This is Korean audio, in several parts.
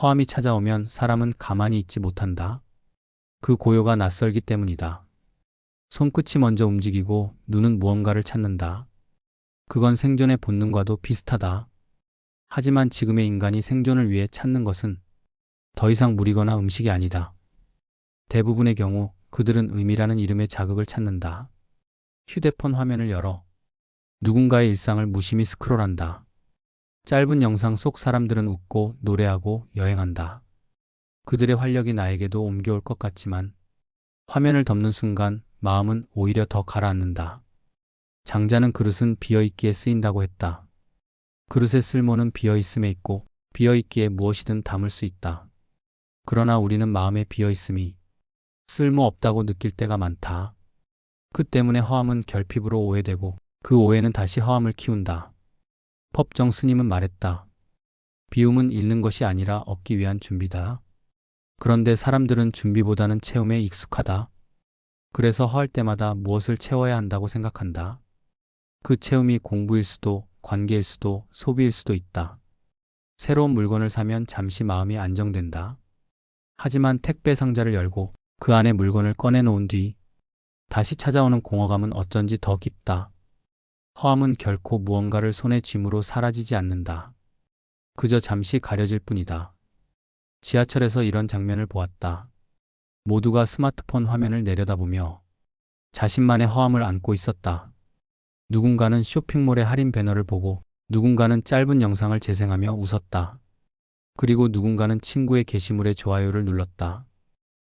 허함이 찾아오면 사람은 가만히 있지 못한다. 그 고요가 낯설기 때문이다. 손끝이 먼저 움직이고 눈은 무언가를 찾는다. 그건 생존의 본능과도 비슷하다. 하지만 지금의 인간이 생존을 위해 찾는 것은 더 이상 물이거나 음식이 아니다. 대부분의 경우 그들은 의미라는 이름의 자극을 찾는다. 휴대폰 화면을 열어 누군가의 일상을 무심히 스크롤한다. 짧은 영상 속 사람들은 웃고 노래하고 여행한다. 그들의 활력이 나에게도 옮겨올 것 같지만 화면을 덮는 순간 마음은 오히려 더 가라앉는다. 장자는 그릇은 비어있기에 쓰인다고 했다. 그릇의 쓸모는 비어있음에 있고 비어있기에 무엇이든 담을 수 있다. 그러나 우리는 마음에 비어있음이 쓸모없다고 느낄 때가 많다. 그 때문에 허함은 결핍으로 오해되고 그 오해는 다시 허함을 키운다. 법정 스님은 말했다. 비움은 잃는 것이 아니라 얻기 위한 준비다. 그런데 사람들은 준비보다는 체험에 익숙하다. 그래서 허할 때마다 무엇을 채워야 한다고 생각한다. 그 체험이 공부일 수도, 관계일 수도, 소비일 수도 있다. 새로운 물건을 사면 잠시 마음이 안정된다. 하지만 택배 상자를 열고 그 안에 물건을 꺼내놓은 뒤 다시 찾아오는 공허감은 어쩐지 더 깊다. 허함은 결코 무언가를 손에 쥘으로 사라지지 않는다. 그저 잠시 가려질 뿐이다. 지하철에서 이런 장면을 보았다. 모두가 스마트폰 화면을 내려다보며 자신만의 허함을 안고 있었다. 누군가는 쇼핑몰의 할인 배너를 보고 누군가는 짧은 영상을 재생하며 웃었다. 그리고 누군가는 친구의 게시물에 좋아요를 눌렀다.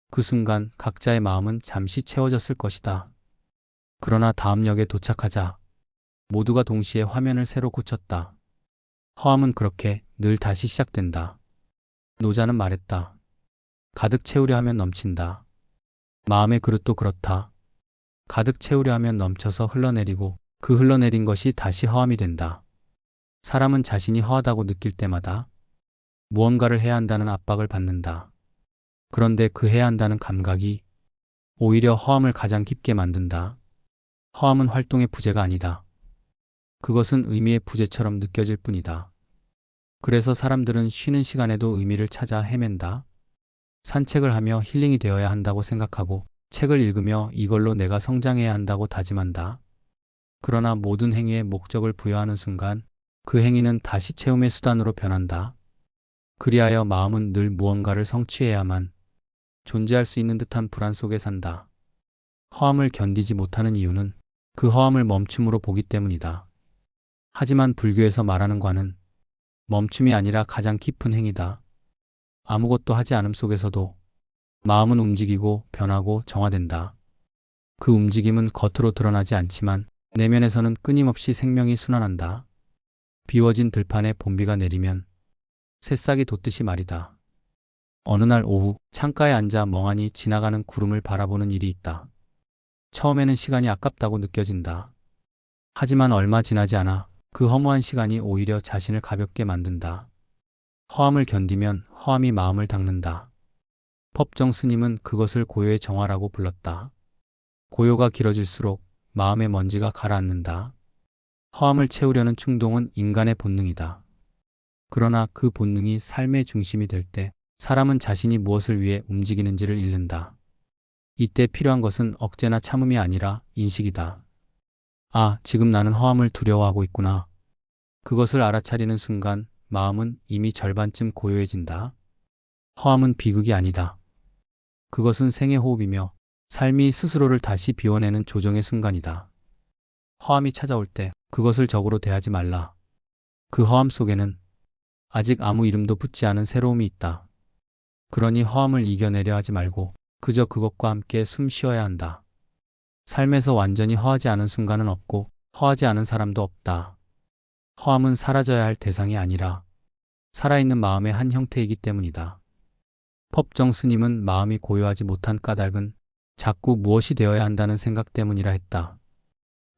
그 순간 각자의 마음은 잠시 채워졌을 것이다. 그러나 다음 역에 도착하자 모두가 동시에 화면을 새로 고쳤다. 허함은 그렇게 늘 다시 시작된다. 노자는 말했다. 가득 채우려 하면 넘친다. 마음의 그릇도 그렇다. 가득 채우려 하면 넘쳐서 흘러내리고 그 흘러내린 것이 다시 허함이 된다. 사람은 자신이 허하다고 느낄 때마다 무언가를 해야 한다는 압박을 받는다. 그런데 그 해야 한다는 감각이 오히려 허함을 가장 깊게 만든다. 허함은 활동의 부재가 아니다. 그것은 의미의 부재처럼 느껴질 뿐이다. 그래서 사람들은 쉬는 시간에도 의미를 찾아 헤맨다. 산책을 하며 힐링이 되어야 한다고 생각하고 책을 읽으며 이걸로 내가 성장해야 한다고 다짐한다. 그러나 모든 행위에 목적을 부여하는 순간 그 행위는 다시 체험의 수단으로 변한다. 그리하여 마음은 늘 무언가를 성취해야만 존재할 수 있는 듯한 불안 속에 산다. 허함을 견디지 못하는 이유는 그 허함을 멈춤으로 보기 때문이다. 하지만 불교에서 말하는 관은 멈춤이 아니라 가장 깊은 행위다. 아무것도 하지 않음 속에서도 마음은 움직이고 변하고 정화된다. 그 움직임은 겉으로 드러나지 않지만 내면에서는 끊임없이 생명이 순환한다. 비워진 들판에 봄비가 내리면 새싹이 돋듯이 말이다. 어느 날 오후 창가에 앉아 멍하니 지나가는 구름을 바라보는 일이 있다. 처음에는 시간이 아깝다고 느껴진다. 하지만 얼마 지나지 않아 그 허무한 시간이 오히려 자신을 가볍게 만든다. 허함을 견디면 허함이 마음을 닦는다. 법정 스님은 그것을 고요의 정화라고 불렀다. 고요가 길어질수록 마음의 먼지가 가라앉는다. 허함을 채우려는 충동은 인간의 본능이다. 그러나 그 본능이 삶의 중심이 될 때 사람은 자신이 무엇을 위해 움직이는지를 잃는다. 이때 필요한 것은 억제나 참음이 아니라 인식이다. 아, 지금 나는 허함을 두려워하고 있구나. 그것을 알아차리는 순간 마음은 이미 절반쯤 고요해진다. 허함은 비극이 아니다. 그것은 생의 호흡이며 삶이 스스로를 다시 비워내는 조정의 순간이다. 허함이 찾아올 때 그것을 적으로 대하지 말라. 그 허함 속에는 아직 아무 이름도 붙지 않은 새로움이 있다. 그러니 허함을 이겨내려 하지 말고 그저 그것과 함께 숨 쉬어야 한다. 삶에서 완전히 허하지 않은 순간은 없고 허하지 않은 사람도 없다. 허함은 사라져야 할 대상이 아니라 살아있는 마음의 한 형태이기 때문이다. 법정 스님은 마음이 고요하지 못한 까닭은 자꾸 무엇이 되어야 한다는 생각 때문이라 했다.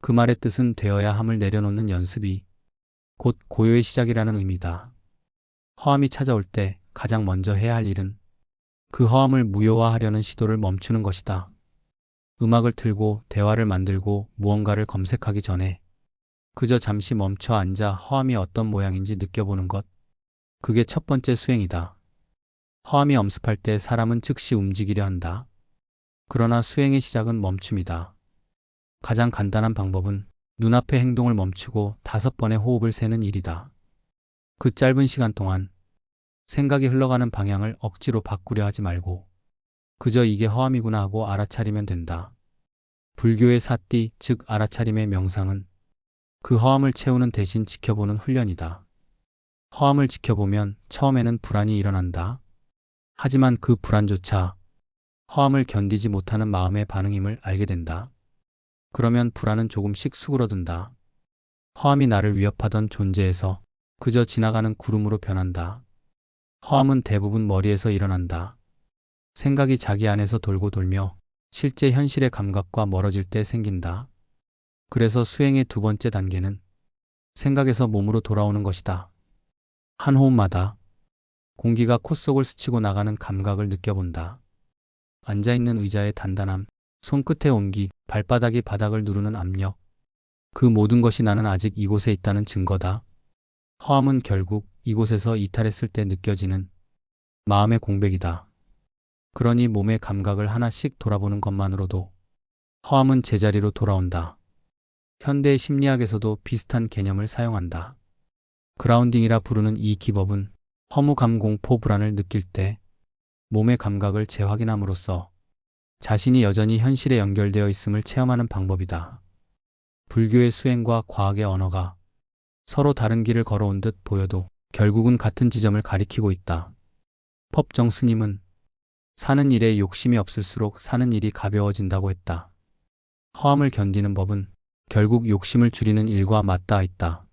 그 말의 뜻은 되어야 함을 내려놓는 연습이 곧 고요의 시작이라는 의미다. 허함이 찾아올 때 가장 먼저 해야 할 일은 그 허함을 무효화하려는 시도를 멈추는 것이다. 음악을 틀고 대화를 만들고 무언가를 검색하기 전에 그저 잠시 멈춰 앉아 허함이 어떤 모양인지 느껴보는 것. 그게 첫 번째 수행이다. 허암이 엄습할 때 사람은 즉시 움직이려 한다. 그러나 수행의 시작은 멈춤이다. 가장 간단한 방법은 눈앞의 행동을 멈추고 5번의 호흡을 세는 일이다. 그 짧은 시간 동안 생각이 흘러가는 방향을 억지로 바꾸려 하지 말고 그저 이게 허암이구나 하고 알아차리면 된다. 불교의 사띠, 즉 알아차림의 명상은 그 허암을 채우는 대신 지켜보는 훈련이다. 허암을 지켜보면 처음에는 불안이 일어난다. 하지만 그 불안조차 허암을 견디지 못하는 마음의 반응임을 알게 된다. 그러면 불안은 조금씩 수그러든다. 허암이 나를 위협하던 존재에서 그저 지나가는 구름으로 변한다. 허암은 대부분 머리에서 일어난다. 생각이 자기 안에서 돌고 돌며 실제 현실의 감각과 멀어질 때 생긴다. 그래서 수행의 2번째 단계는 생각에서 몸으로 돌아오는 것이다. 한 호흡마다 공기가 코 속을 스치고 나가는 감각을 느껴본다. 앉아있는 의자의 단단함, 손끝의 온기, 발바닥이 바닥을 누르는 압력. 그 모든 것이 나는 아직 이곳에 있다는 증거다. 허암은 결국 이곳에서 이탈했을 때 느껴지는 마음의 공백이다. 그러니 몸의 감각을 하나씩 돌아보는 것만으로도 허암은 제자리로 돌아온다. 현대 심리학에서도 비슷한 개념을 사용한다. 그라운딩이라 부르는 이 기법은 허무감, 공포, 불안을 느낄 때 몸의 감각을 재확인함으로써 자신이 여전히 현실에 연결되어 있음을 체험하는 방법이다. 불교의 수행과 과학의 언어가 서로 다른 길을 걸어온 듯 보여도 결국은 같은 지점을 가리키고 있다. 법정 스님은 사는 일에 욕심이 없을수록 사는 일이 가벼워진다고 했다. 허암을 견디는 법은 결국 욕심을 줄이는 일과 맞닿아 있다.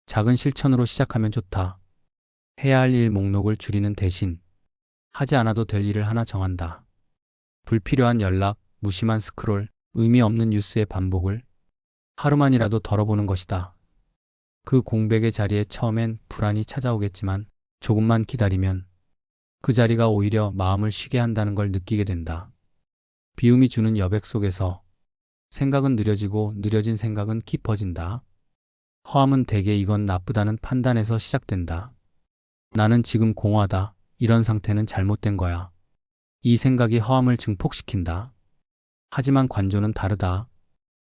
작은 실천으로 시작하면 좋다. 해야 할 일 목록을 줄이는 대신 하지 않아도 될 일을 하나 정한다. 불필요한 연락, 무심한 스크롤, 의미 없는 뉴스의 반복을 하루만이라도 덜어보는 것이다. 그 공백의 자리에 처음엔 불안이 찾아오겠지만 조금만 기다리면 그 자리가 오히려 마음을 쉬게 한다는 걸 느끼게 된다. 비움이 주는 여백 속에서 생각은 느려지고 느려진 생각은 깊어진다. 허암은 대개 이건 나쁘다는 판단에서 시작된다. 나는 지금 공허하다. 이런 상태는 잘못된 거야. 이 생각이 허암을 증폭시킨다. 하지만 관조는 다르다.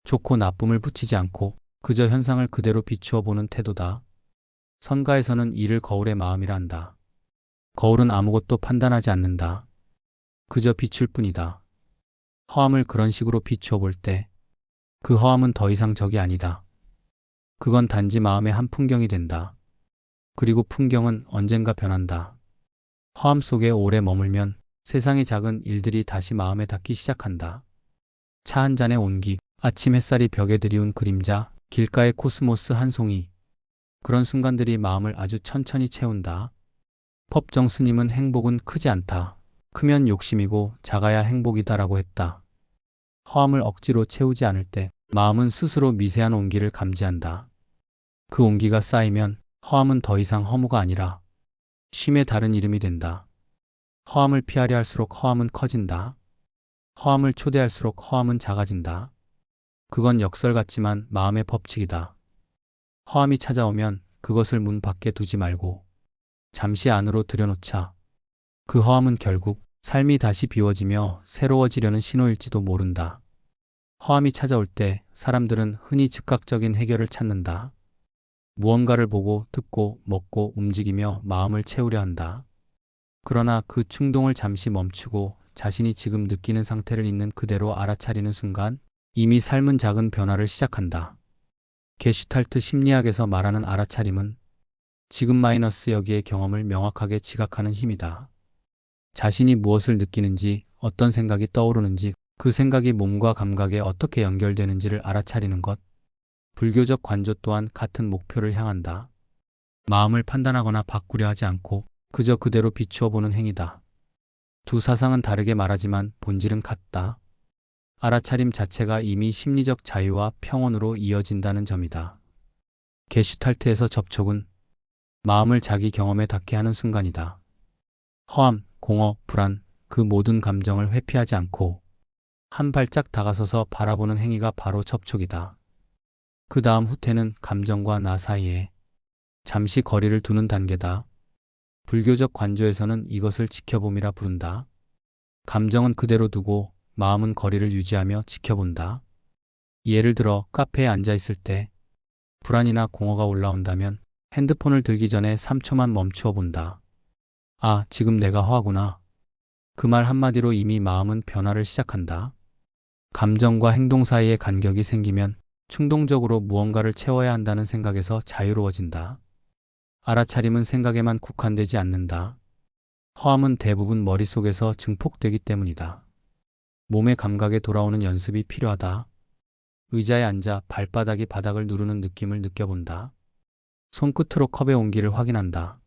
좋고 나쁨을 붙이지 않고 그저 현상을 그대로 비추어 보는 태도다. 선가에서는 이를 거울의 마음이라 한다. 거울은 아무것도 판단하지 않는다. 그저 비출 뿐이다. 허암을 그런 식으로 비추어 볼 때 그 허암은 더 이상 적이 아니다. 그건 단지 마음의 한 풍경이 된다. 그리고 풍경은 언젠가 변한다. 허암 속에 오래 머물면 세상의 작은 일들이 다시 마음에 닿기 시작한다. 차 한 잔의 온기, 아침 햇살이 벽에 드리운 그림자, 길가의 코스모스 한 송이. 그런 순간들이 마음을 아주 천천히 채운다. 법정 스님은 행복은 크지 않다. 크면 욕심이고 작아야 행복이다라고 했다. 허암을 억지로 채우지 않을 때 마음은 스스로 미세한 온기를 감지한다. 그 온기가 쌓이면 허암은 더 이상 허무가 아니라 쉼의 다른 이름이 된다. 허암을 피하려 할수록 허암은 커진다. 허암을 초대할수록 허암은 작아진다. 그건 역설 같지만 마음의 법칙이다. 허암이 찾아오면 그것을 문 밖에 두지 말고 잠시 안으로 들여놓자. 그 허암은 결국 삶이 다시 비워지며 새로워지려는 신호일지도 모른다. 허암이 찾아올 때 사람들은 흔히 즉각적인 해결을 찾는다. 무언가를 보고 듣고 먹고 움직이며 마음을 채우려 한다. 그러나 그 충동을 잠시 멈추고 자신이 지금 느끼는 상태를 있는 그대로 알아차리는 순간 이미 삶은 작은 변화를 시작한다. 게슈탈트 심리학에서 말하는 알아차림은 지금 마이너스 여기의 경험을 명확하게 지각하는 힘이다. 자신이 무엇을 느끼는지, 어떤 생각이 떠오르는지, 그 생각이 몸과 감각에 어떻게 연결되는지를 알아차리는 것. 불교적 관조 또한 같은 목표를 향한다. 마음을 판단하거나 바꾸려 하지 않고 그저 그대로 비추어 보는 행위다. 두 사상은 다르게 말하지만 본질은 같다. 알아차림 자체가 이미 심리적 자유와 평온으로 이어진다는 점이다. 게슈탈트에서 접촉은 마음을 자기 경험에 닿게 하는 순간이다. 허암, 공허, 불안, 그 모든 감정을 회피하지 않고 한 발짝 다가서서 바라보는 행위가 바로 접촉이다. 그 다음 후퇴는 감정과 나 사이에 잠시 거리를 두는 단계다. 불교적 관조에서는 이것을 지켜봄이라 부른다. 감정은 그대로 두고 마음은 거리를 유지하며 지켜본다. 예를 들어 카페에 앉아 있을 때 불안이나 공허가 올라온다면 핸드폰을 들기 전에 3초만 멈추어 본다. 아, 지금 내가 허하구나. 그 말 한마디로 이미 마음은 변화를 시작한다. 감정과 행동 사이에 간격이 생기면 충동적으로 무언가를 채워야 한다는 생각에서 자유로워진다. 알아차림은 생각에만 국한되지 않는다. 허함은 대부분 머릿속에서 증폭되기 때문이다. 몸의 감각에 돌아오는 연습이 필요하다. 의자에 앉아 발바닥이 바닥을 누르는 느낌을 느껴본다. 손끝으로 컵의 온기를 확인한다.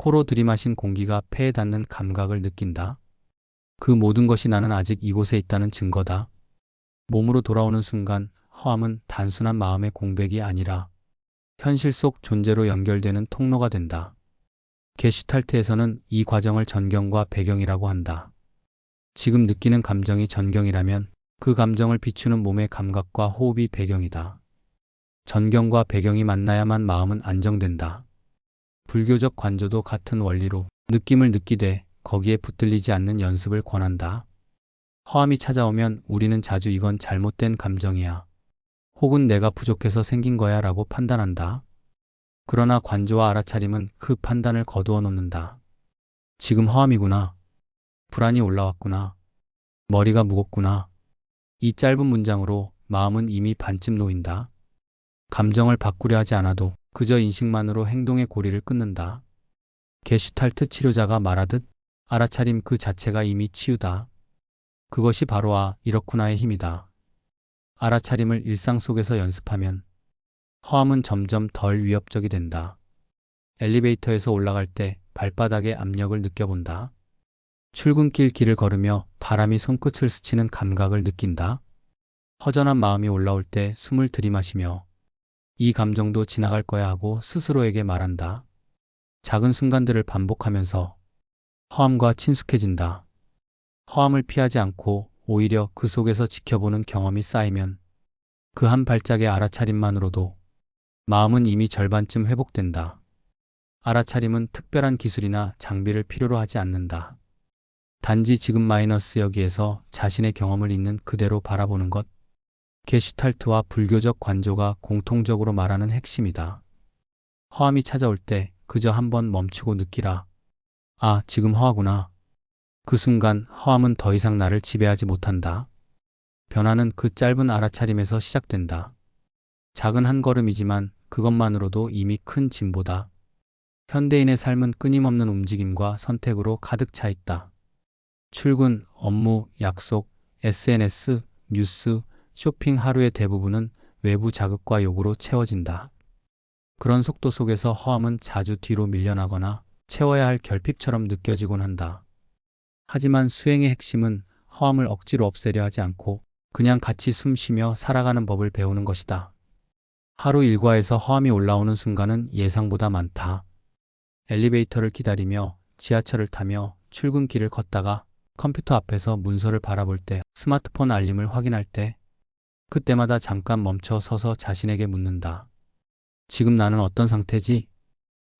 코로 들이마신 공기가 폐에 닿는 감각을 느낀다. 그 모든 것이 나는 아직 이곳에 있다는 증거다. 몸으로 돌아오는 순간 허함은 단순한 마음의 공백이 아니라 현실 속 존재로 연결되는 통로가 된다. 게슈탈트에서는 이 과정을 전경과 배경이라고 한다. 지금 느끼는 감정이 전경이라면 그 감정을 비추는 몸의 감각과 호흡이 배경이다. 전경과 배경이 만나야만 마음은 안정된다. 불교적 관조도 같은 원리로 느낌을 느끼되 거기에 붙들리지 않는 연습을 권한다. 허함이 찾아오면 우리는 자주 이건 잘못된 감정이야. 혹은 내가 부족해서 생긴 거야 라고 판단한다. 그러나 관조와 알아차림은 그 판단을 거두어 놓는다. 지금 허함이구나. 불안이 올라왔구나. 머리가 무겁구나. 이 짧은 문장으로 마음은 이미 반쯤 놓인다. 감정을 바꾸려 하지 않아도 그저 인식만으로 행동의 고리를 끊는다. 게슈탈트 치료자가 말하듯 알아차림 그 자체가 이미 치유다. 그것이 바로 아, 이렇구나의 힘이다. 알아차림을 일상 속에서 연습하면 허함은 점점 덜 위협적이 된다. 엘리베이터에서 올라갈 때 발바닥의 압력을 느껴본다. 출근길 길을 걸으며 바람이 손끝을 스치는 감각을 느낀다. 허전한 마음이 올라올 때 숨을 들이마시며 이 감정도 지나갈 거야 하고 스스로에게 말한다. 작은 순간들을 반복하면서 허함과 친숙해진다. 허함을 피하지 않고 오히려 그 속에서 지켜보는 경험이 쌓이면 그 한 발짝의 알아차림만으로도 마음은 이미 절반쯤 회복된다. 알아차림은 특별한 기술이나 장비를 필요로 하지 않는다. 단지 지금 마이너스 여기에서 자신의 경험을 있는 그대로 바라보는 것. 게슈탈트와 불교적 관조가 공통적으로 말하는 핵심이다. 허함이 찾아올 때 그저 한번 멈추고 느끼라. 아, 지금 허하구나. 그 순간 허함은 더 이상 나를 지배하지 못한다. 변화는 그 짧은 알아차림에서 시작된다. 작은 한 걸음이지만 그것만으로도 이미 큰 진보다. 현대인의 삶은 끊임없는 움직임과 선택으로 가득 차 있다. 출근, 업무, 약속, SNS, 뉴스, 쇼핑 하루의 대부분은 외부 자극과 요구로 채워진다. 그런 속도 속에서 허함은 자주 뒤로 밀려나거나 채워야 할 결핍처럼 느껴지곤 한다. 하지만 수행의 핵심은 허함을 억지로 없애려 하지 않고 그냥 같이 숨 쉬며 살아가는 법을 배우는 것이다. 하루 일과에서 허함이 올라오는 순간은 예상보다 많다. 엘리베이터를 기다리며 지하철을 타며 출근길을 걷다가 컴퓨터 앞에서 문서를 바라볼 때 스마트폰 알림을 확인할 때 그때마다 잠깐 멈춰 서서 자신에게 묻는다. 지금 나는 어떤 상태지?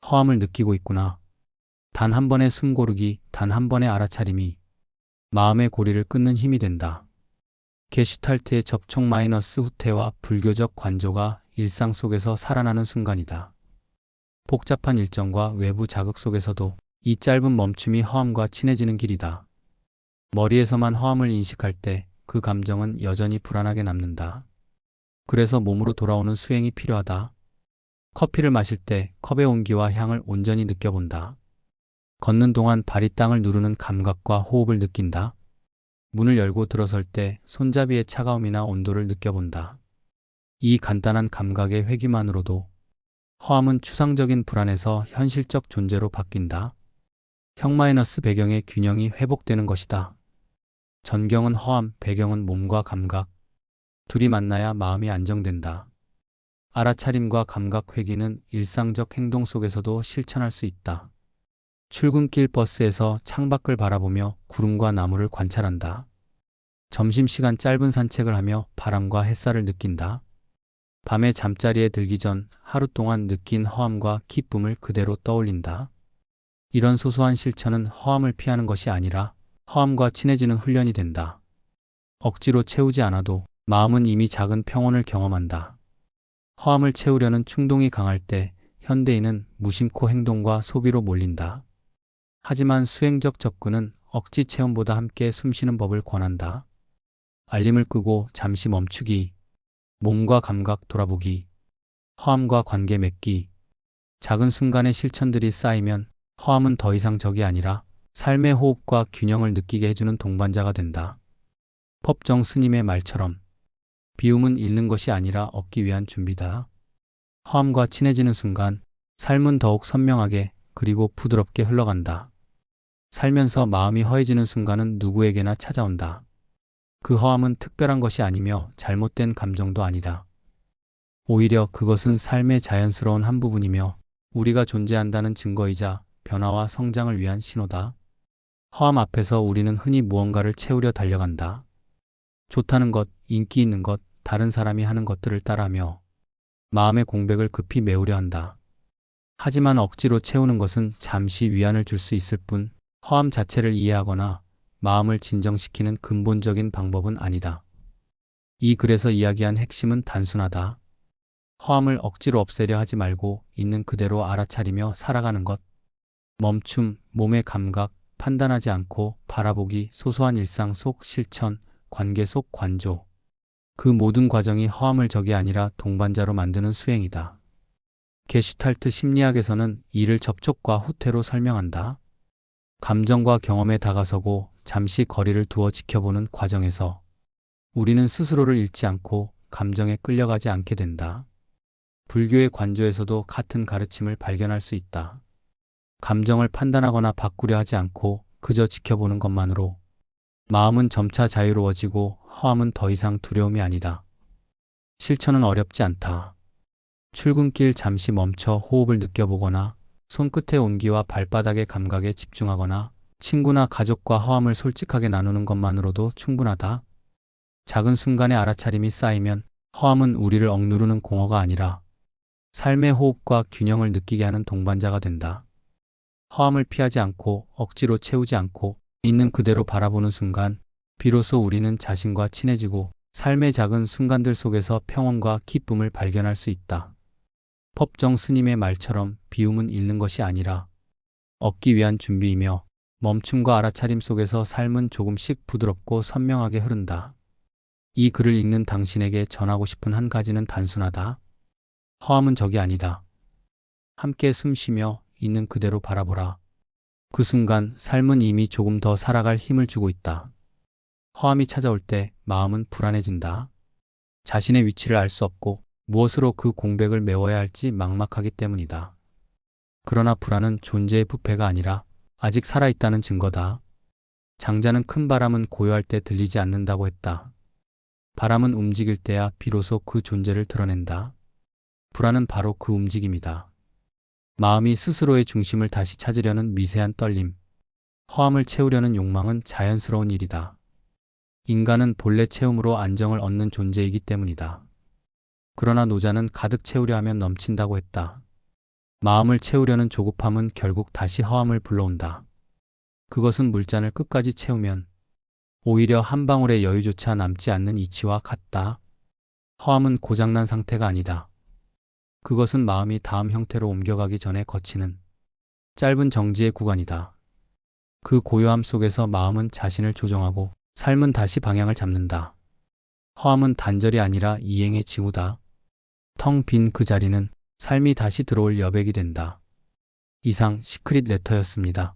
허함을 느끼고 있구나. 단 한 번의 숨 고르기, 단 한 번의 알아차림이 마음의 고리를 끊는 힘이 된다. 게슈탈트의 접촉 마이너스 후퇴와 불교적 관조가 일상 속에서 살아나는 순간이다. 복잡한 일정과 외부 자극 속에서도 이 짧은 멈춤이 허함과 친해지는 길이다. 머리에서만 허함을 인식할 때 그 감정은 여전히 불안하게 남는다. 그래서 몸으로 돌아오는 수행이 필요하다. 커피를 마실 때 컵의 온기와 향을 온전히 느껴본다. 걷는 동안 발이 땅을 누르는 감각과 호흡을 느낀다. 문을 열고 들어설 때 손잡이의 차가움이나 온도를 느껴본다. 이 간단한 감각의 회귀만으로도 허함은 추상적인 불안에서 현실적 존재로 바뀐다. 형 배경의 균형이 회복되는 것이다. 전경은 허함, 배경은 몸과 감각. 둘이 만나야 마음이 안정된다. 알아차림과 감각 회귀는 일상적 행동 속에서도 실천할 수 있다. 출근길 버스에서 창밖을 바라보며 구름과 나무를 관찰한다. 점심시간 짧은 산책을 하며 바람과 햇살을 느낀다. 밤에 잠자리에 들기 전 하루 동안 느낀 허함과 기쁨을 그대로 떠올린다. 이런 소소한 실천은 허함을 피하는 것이 아니라 허함과 친해지는 훈련이 된다. 억지로 채우지 않아도 마음은 이미 작은 평온을 경험한다. 허함을 채우려는 충동이 강할 때 현대인은 무심코 행동과 소비로 몰린다. 하지만 수행적 접근은 억지 체험보다 함께 숨쉬는 법을 권한다. 알림을 끄고 잠시 멈추기, 몸과 감각 돌아보기, 허함과 관계 맺기, 작은 순간의 실천들이 쌓이면 허함은 더 이상 적이 아니라 삶의 호흡과 균형을 느끼게 해주는 동반자가 된다. 법정 스님의 말처럼 비움은 잃는 것이 아니라 얻기 위한 준비다. 허함과 친해지는 순간 삶은 더욱 선명하게 그리고 부드럽게 흘러간다. 살면서 마음이 허해지는 순간은 누구에게나 찾아온다. 그 허함은 특별한 것이 아니며 잘못된 감정도 아니다. 오히려 그것은 삶의 자연스러운 한 부분이며 우리가 존재한다는 증거이자 변화와 성장을 위한 신호다. 허함 앞에서 우리는 흔히 무언가를 채우려 달려간다. 좋다는 것, 인기 있는 것, 다른 사람이 하는 것들을 따라하며 마음의 공백을 급히 메우려 한다. 하지만 억지로 채우는 것은 잠시 위안을 줄 수 있을 뿐 허함 자체를 이해하거나 마음을 진정시키는 근본적인 방법은 아니다. 이 글에서 이야기한 핵심은 단순하다. 허함을 억지로 없애려 하지 말고 있는 그대로 알아차리며 살아가는 것. 멈춤, 몸의 감각, 판단하지 않고 바라보기, 소소한 일상 속 실천, 관계 속 관조. 그 모든 과정이 허함을 적이 아니라 동반자로 만드는 수행이다. 게슈탈트 심리학에서는 이를 접촉과 후퇴로 설명한다. 감정과 경험에 다가서고 잠시 거리를 두어 지켜보는 과정에서 우리는 스스로를 잃지 않고 감정에 끌려가지 않게 된다. 불교의 관조에서도 같은 가르침을 발견할 수 있다. 감정을 판단하거나 바꾸려 하지 않고 그저 지켜보는 것만으로 마음은 점차 자유로워지고 허함은 더 이상 두려움이 아니다. 실천은 어렵지 않다. 출근길 잠시 멈춰 호흡을 느껴보거나 손끝의 온기와 발바닥의 감각에 집중하거나 친구나 가족과 허함을 솔직하게 나누는 것만으로도 충분하다. 작은 순간의 알아차림이 쌓이면 허함은 우리를 억누르는 공허가 아니라 삶의 호흡과 균형을 느끼게 하는 동반자가 된다. 허함을 피하지 않고 억지로 채우지 않고 있는 그대로 바라보는 순간 비로소 우리는 자신과 친해지고 삶의 작은 순간들 속에서 평온과 기쁨을 발견할 수 있다. 법정 스님의 말처럼 비움은 잃는 것이 아니라 얻기 위한 준비이며 멈춤과 알아차림 속에서 삶은 조금씩 부드럽고 선명하게 흐른다. 이 글을 읽는 당신에게 전하고 싶은 한 가지는 단순하다. 허함은 적이 아니다. 함께 숨쉬며 있는 그대로 바라보라. 그 순간 삶은 이미 조금 더 살아갈 힘을 주고 있다. 허함이 찾아올 때 마음은 불안해진다. 자신의 위치를 알 수 없고 무엇으로 그 공백을 메워야 할지 막막하기 때문이다. 그러나 불안은 존재의 부패가 아니라 아직 살아있다는 증거다. 장자는 큰 바람은 고요할 때 들리지 않는다고 했다. 바람은 움직일 때야 비로소 그 존재를 드러낸다. 불안은 바로 그 움직임이다. 마음이 스스로의 중심을 다시 찾으려는 미세한 떨림, 허함을 채우려는 욕망은 자연스러운 일이다. 인간은 본래 채움으로 안정을 얻는 존재이기 때문이다. 그러나 노자는 가득 채우려 하면 넘친다고 했다. 마음을 채우려는 조급함은 결국 다시 허함을 불러온다. 그것은 물잔을 끝까지 채우면 오히려 한 방울의 여유조차 남지 않는 이치와 같다. 허함은 고장난 상태가 아니다. 그것은 마음이 다음 형태로 옮겨가기 전에 거치는 짧은 정지의 구간이다. 그 고요함 속에서 마음은 자신을 조정하고 삶은 다시 방향을 잡는다. 허함은 단절이 아니라 이행의 징후다. 텅 빈 그 자리는 삶이 다시 들어올 여백이 된다. 이상 시크릿 레터였습니다.